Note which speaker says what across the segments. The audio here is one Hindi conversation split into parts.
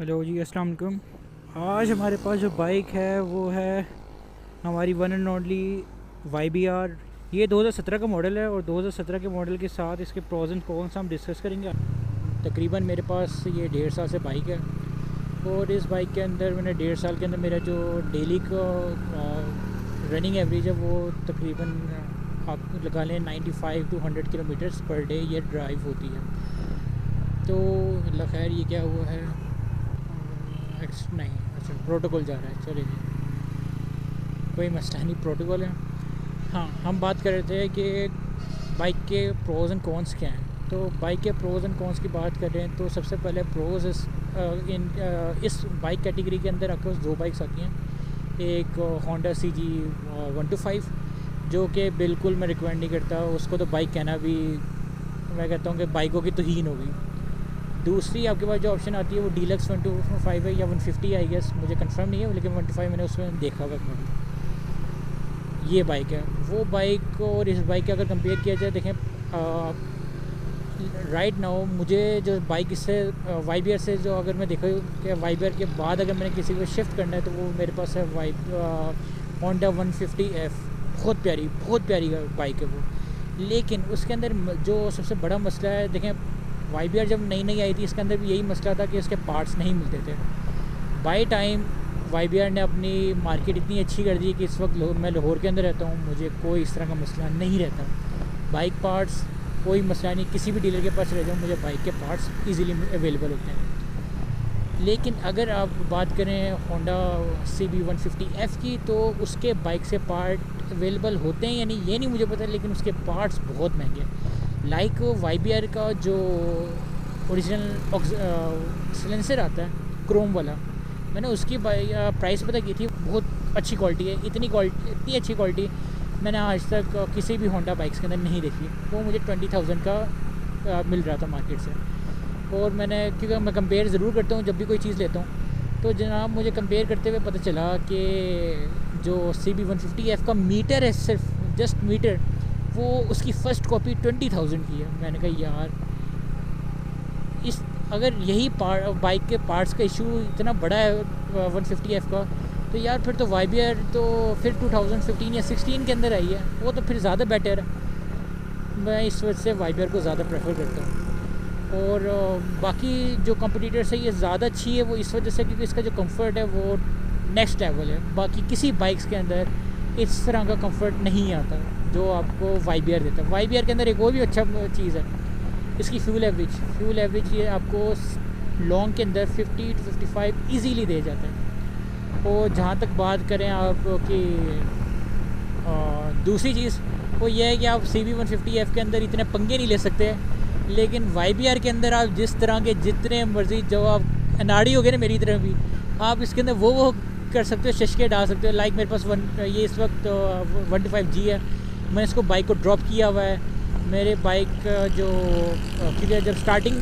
Speaker 1: हेलो जी, अस्सलाम वालेकुम। आज हमारे पास जो बाइक है वो है हमारी वन एंड ओनली YBR। ये 2017 का मॉडल है और 2017 के मॉडल के साथ इसके प्रोज एंड कॉन्स हम डिस्कस करेंगे। तकरीबन मेरे पास ये 1.5 साल से बाइक है और इस बाइक के अंदर मैंने 1.5 साल के अंदर मेरा जो डेली का रनिंग एवरेज है वो तकरीबन आप लगा लें 95 to 100 किलोमीटर्स पर डे ये ड्राइव होती है। तो अल्लाह खैर, ये क्या हुआ है, नहीं, अच्छा प्रोटोकॉल जा रहा है, चलिए कोई मसला नहीं, प्रोटोकॉल है। हाँ, हम बात कर रहे थे कि बाइक के प्रोज एंड कॉन्स क्या हैं। तो बाइक के प्रोज एंड कॉन्स की बात कर रहे हैं तो सबसे पहले प्रोज इस बाइक कैटेगरी के अंदर आपके पास दो बाइक्स आती हैं। एक होंडा CG 125 जो कि बिल्कुल मैं रिकमेंड नहीं करता उसको, तो बाइक कहना भी मैं कहता हूँ कि बाइकों की तौहीन होगी। दूसरी आपके पास जो ऑप्शन आती है वो डीलक्स 125 है या 150 आई गेस, मुझे कंफर्म नहीं है, लेकिन 125 मैंने उसमें देखा हुआ है। ये बाइक है वो बाइक, और इस बाइक का अगर कंपेयर किया जाए, देखें राइट नाउ मुझे जो बाइक इससे YBR से, जो अगर मैं देखूँ कि YBR के बाद अगर मैंने किसी को शिफ्ट करना है तो वो मेरे पास है होंडा 150F। बहुत प्यारी बाइक है वो। लेकिन उसके अंदर जो सबसे बड़ा मसला है, देखें YBR जब नई आई थी इसके अंदर भी यही मसला था कि इसके पार्ट्स नहीं मिलते थे। बाई टाइम YBR ने अपनी मार्केट इतनी अच्छी कर दी कि इस वक्त मैं लाहौर के अंदर रहता हूँ, मुझे कोई इस तरह का मसला नहीं रहता। बाइक पार्ट्स कोई मसला नहीं, किसी भी डीलर के पास रह जाऊँ मुझे बाइक के पार्ट्स इजीली अवेलेबल होते हैं। लेकिन अगर आप बात करें होंडा CB 150F की, तो उसके बाइक से पार्ट अवेलेबल होते हैं या नहीं ये नहीं मुझे पता, लेकिन उसके पार्ट्स बहुत महंगे हैं। लाइक YBR का जो ओरिजिनल सिलेंसर आता है क्रोम वाला, मैंने उसकी प्राइस पता की थी, बहुत अच्छी क्वालिटी है। इतनी अच्छी क्वालिटी मैंने आज तक किसी भी होंडा बाइक्स के अंदर नहीं देखी। वो मुझे 20,000 का मिल रहा था मार्केट से। और मैंने, क्योंकि मैं कंपेयर ज़रूर करता हूँ जब भी कोई चीज़ लेता हूँ, तो जनाब मुझे कंपेयर करते हुए पता चला कि जो CB 150F का मीटर है, सिर्फ जस्ट मीटर, वो उसकी फ़र्स्ट कॉपी 20,000 की है। मैंने कहा यार, इस अगर यही बाइक के पार्ट्स का इशू इतना बड़ा है 150F का, तो यार फिर तो YBR तो फिर 2015 या 16 के अंदर आई है, वो तो फिर ज़्यादा बेटर है। मैं इस वजह से YBR को ज़्यादा प्रेफर करता हूँ। और बाकी जो कंपटीटर्स है ये ज़्यादा अच्छी है वो इस वजह से क्योंकि इसका जो कंफर्ट है वो नेक्स्ट लेवल है। बाकी किसी बाइक्स के अंदर इस तरह का कंफर्ट नहीं आता जो आपको YBR देता है। YBR के अंदर एक और भी अच्छा चीज़ है इसकी फ्यूल एवरेज ये आपको लॉन्ग के अंदर 50 to 55 ईजीली दे जाता है। और जहाँ तक बात करें आप कि दूसरी चीज़ वो ये है कि आप CB 150F के अंदर इतने पंगे नहीं ले सकते, लेकिन YBR के अंदर आप जिस तरह के जितने मर्जी, जो आप अनाड़ी हो गए ना मेरी तरह भी, आप इसके अंदर वो कर सकते हो, शशके डाल सकते हो। लाइक मेरे पास ये इस वक्त 125G है, मैंने इसको बाइक को ड्रॉप किया हुआ है। मेरे बाइक जो क्योंकि जब स्टार्टिंग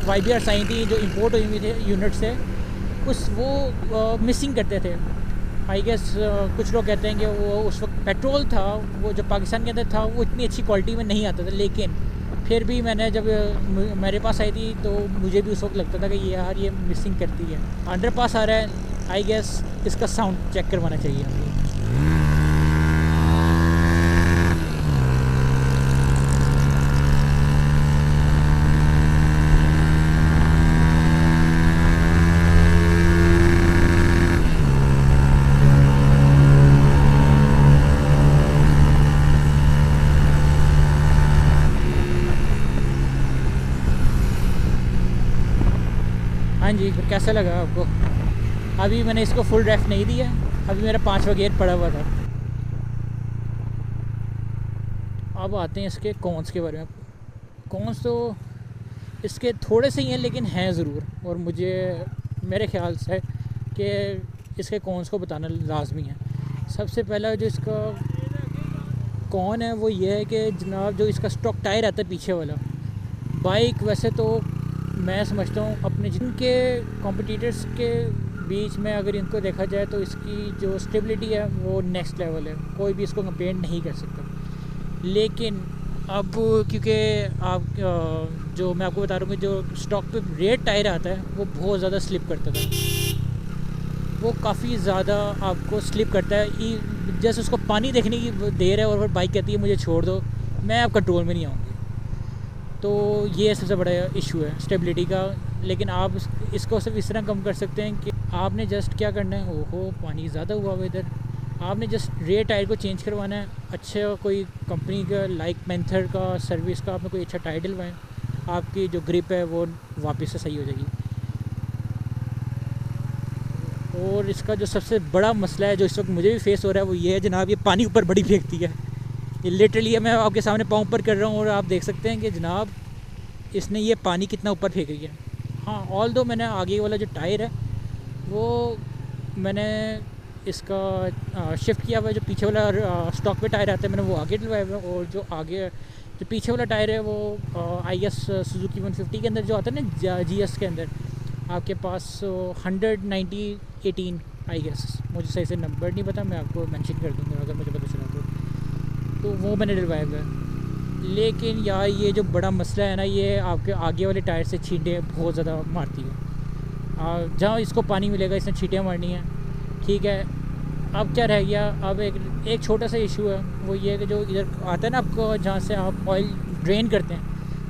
Speaker 1: YBR आई थी, जो इंपोर्ट हुई थे यूनिट से, वो मिसिंग करते थे। आई गेस कुछ लोग कहते हैं कि वो उस वक्त पेट्रोल था, वो जो पाकिस्तान के अंदर था वो इतनी अच्छी क्वालिटी में नहीं आता था। लेकिन फिर भी मैंने जब मेरे पास आई थी तो मुझे भी उस वक्त लगता था कि ये यार ये मिसिंग करती है। अंडर पास आ रहा है, आई गेस इसका साउंड चेक करवाना चाहिए हमको। हाँ जी, फिर कैसा लगा आपको? अभी मैंने इसको फुल ड्राइव नहीं दिया, अभी मेरा 5वां गियर पड़ा हुआ था। अब आते हैं इसके कॉन्स के बारे में। कॉन्स तो इसके थोड़े से ही हैं लेकिन हैं ज़रूर, और मेरे ख्याल से कि इसके कॉन्स को बताना लाजमी है। सबसे पहला जो इसका कॉन है वो ये है कि जनाब जो इसका स्टॉक टायर आता है पीछे वाला, बाइक वैसे तो मैं समझता हूँ अपने जिनके कॉम्पिटिटर्स के बीच में अगर इनको देखा जाए तो इसकी जो स्टेबिलिटी है वो नेक्स्ट लेवल है, कोई भी इसको कंपेयर नहीं कर सकता। लेकिन अब क्योंकि आप जो मैं आपको बता रहा हूँ कि जो स्टॉक पे रेयर टायर आता है वो बहुत ज़्यादा स्लिप करता था, वो काफ़ी ज़्यादा आपको स्लिप करता है। जैसे उसको पानी देखने की देर है और फिर बाइक कहती है मुझे छोड़ दो, मैं अब कंट्रोल में नहीं आऊँगी। तो ये सबसे बड़ा इशू है स्टेबिलिटी का। लेकिन आप इसको सिर्फ इस तरह कम कर सकते हैं कि आपने जस्ट क्या करना है, ओहो पानी ज़्यादा हुआ हुआ इधर, आपने जस्ट रेयर टायर को चेंज करवाना है। अच्छा कोई कंपनी का लाइक मेंथर का सर्विस का आपने कोई अच्छा टायर डलवाएं, आपकी जो ग्रिप है वो वापस से सही हो जाएगी। और इसका जो सबसे बड़ा मसला है जो इस वक्त मुझे भी फेस हो रहा है वो ये है जनाब, ये पानी ऊपर बड़ी फेंकती है। ये लिटरली मैं आपके सामने पाँव ऊपर कर रहा हूँ और आप देख सकते हैं कि जनाब इसने ये पानी कितना ऊपर फेंक रही है। हाँ ऑल दो मैंने आगे वाला जो टायर है वो मैंने इसका शिफ्ट किया हुआ है। जो पीछे वाला स्टॉक पे टायर आता है मैंने वो आगे डलवाया हुआ है, और जो आगे जो पीछे वाला टायर है वो आई एस सुजुकी 150 के अंदर जो आता है ना GS के अंदर आपके पास 190/18 आई गेस, मुझे सही से नंबर नहीं पता, मैं आपको मेंशन कर दूँगा अगर मुझे पता चला तो वो मैंने डलवाया हुआ है। लेकिन यार ये जो बड़ा मसला है ना, ये आपके आगे वाले टायर से छींटे बहुत ज़्यादा मारती है। जहाँ इसको पानी मिलेगा इसने छींटे मारनी है, ठीक है। अब क्या रह गया, अब एक छोटा सा इशू है, वो ये है कि जो इधर आता है ना आपको जहाँ से आप ऑयल ड्रेन करते हैं,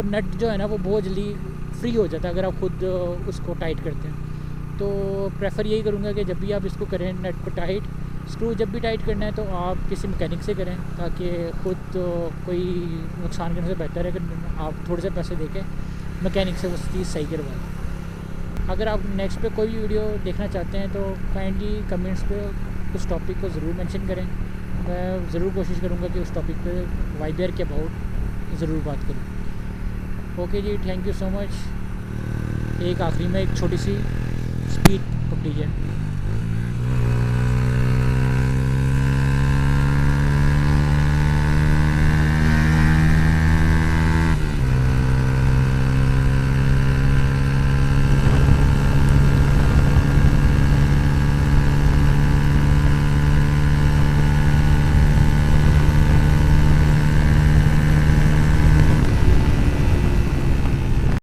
Speaker 1: नट जो है ना वो बहुत जल्दी फ्री हो जाता है अगर आप खुद उसको टाइट करते हैं। तो प्रेफर यही करूँगा कि जब भी आप इसको करें नट को टाइट, स्क्रू जब भी टाइट करना है तो आप किसी मैकेनिक से करें, ताकि खुद कोई नुकसान करने से बेहतर है कि आप थोड़े से पैसे देके मैकेनिक से उस चीज़ सही करवाएं। अगर आप नेक्स्ट पे कोई भी वीडियो देखना चाहते हैं तो काइंडली कमेंट्स पे उस टॉपिक को ज़रूर मेंशन करें। मैं ज़रूर कोशिश करूँगा कि उस टॉपिक पे वाइबियर के अबाउट ज़रूर बात करूँ। ओके जी, थैंक यू सो मच। एक आखिरी में एक छोटी सी स्पीड पकड़िए।